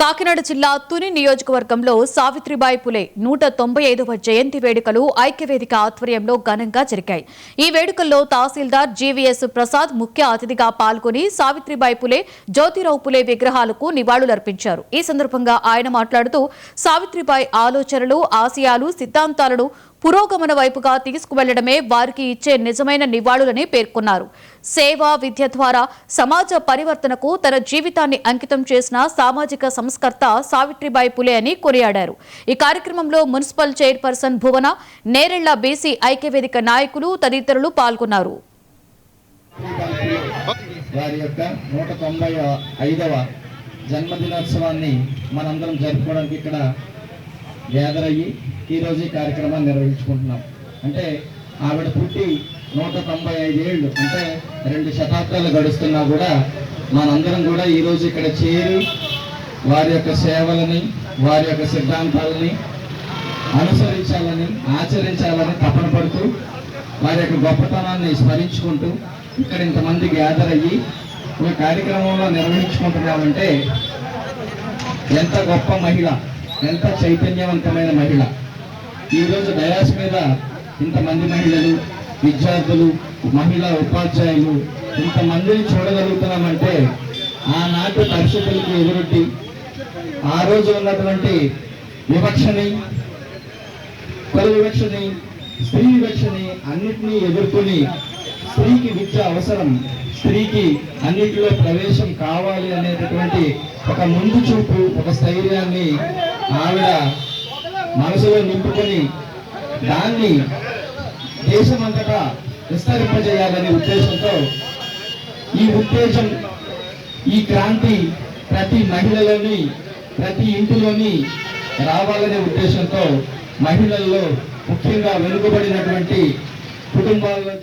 కాకినాడ జిల్లా తుని నియోజకవర్గంలో సావిత్రిబాయి పులే 195వ జయంతి వేడుకలు ఐక్యవేదిక ఆధ్వర్యంలో ఘనంగా జరిగాయి. ఈ వేడుకల్లో తహసీల్దార్ జీవీఎస్ ప్రసాద్ ముఖ్య అతిథిగా పాల్గొని సావిత్రిబాయి పులే, జ్యోతిరావు పులే విగ్రహాలకు నివాళులర్పించారు. ఈ సందర్భంగా ఆయన మాట్లాడుతూ సావిత్రిబాయి ఆలోచనలు, ఆశయాలు, సిద్ధాంతాలను పురోగమన వైపుగా తీసుకువెళ్లడమే వారికి ఇచ్చే నిజమైన నివాళులని పేర్కొన్నారు. సేవ, విద్య ద్వారా సమాజ పరివర్తనకు తన జీవితాన్ని అంకితం చేసిన సామాజిక సంస్కర్త సావిత్రిబాయి పులే అని కొనియాడారు. ఈ కార్యక్రమంలో మున్సిపల్ చైర్పర్సన్ భువన, నేరెళ్ల బీసీ ఐక్యవేదిక నాయకులు తదితరులు పాల్గొన్నారు. జన్మదినోత్సవాన్ని మనందరం జరుపుకోవడానికి ఇక్కడ గ్యాదర్ అయ్యి ఈరోజు ఈ కార్యక్రమాన్ని నిర్వహించుకుంటున్నాం. అంటే ఆవిడ పుట్టి 195 ఏళ్ళు, అంటే 2 శతాబ్దాలు గడుస్తున్నా కూడా మనందరం కూడా ఈరోజు ఇక్కడ చేరి వారి యొక్క సేవలని, వారి యొక్క సిద్ధాంతాలని అనుసరించాలని, ఆచరించాలని తపన పడుతూ వారి యొక్క గొప్పతనాన్ని స్మరించుకుంటూ ఇక్కడ ఇంతమంది గ్యాదర్ అయ్యి ఈ కార్యక్రమంలో నిర్వహించుకుంటున్నామంటే ఎంత గొప్ప మహిళ, ఎంత చైతన్యవంతమైన మహిళ. ఈరోజు డయాస్ మీద ఇంతమంది మహిళలు, విద్యార్థులు, మహిళా ఉపాధ్యాయులు ఇంతమందిని చూడగలుగుతున్నామంటే ఆనాటి పరిస్థితులకు ఎదురొట్టి ఆ రోజు ఉన్నటువంటి వివక్షని, కుల వివక్షని, స్త్రీ వివక్షని అన్నిటినీ ఎదుర్కొని స్త్రీకి విద్య అవసరం, స్త్రీకి అన్నిటిలో ప్రవేశం కావాలి అనేటటువంటి ఒక ముందు చూపు, ఒక స్థైర్యాన్ని ఆవిడ మనసులో నింపుకొని దాన్ని దేశమంతటా విస్తరింపజేయాలనే ఉద్దేశంతో ఈ ఉత్తేజం, ఈ క్రాంతి ప్రతి మహిళలోని, ప్రతి ఇంటిలోని రావాలనే ఉద్దేశంతో మహిళల్లో ముఖ్యంగా వెనుకబడినటువంటి కుటుంబాల్లో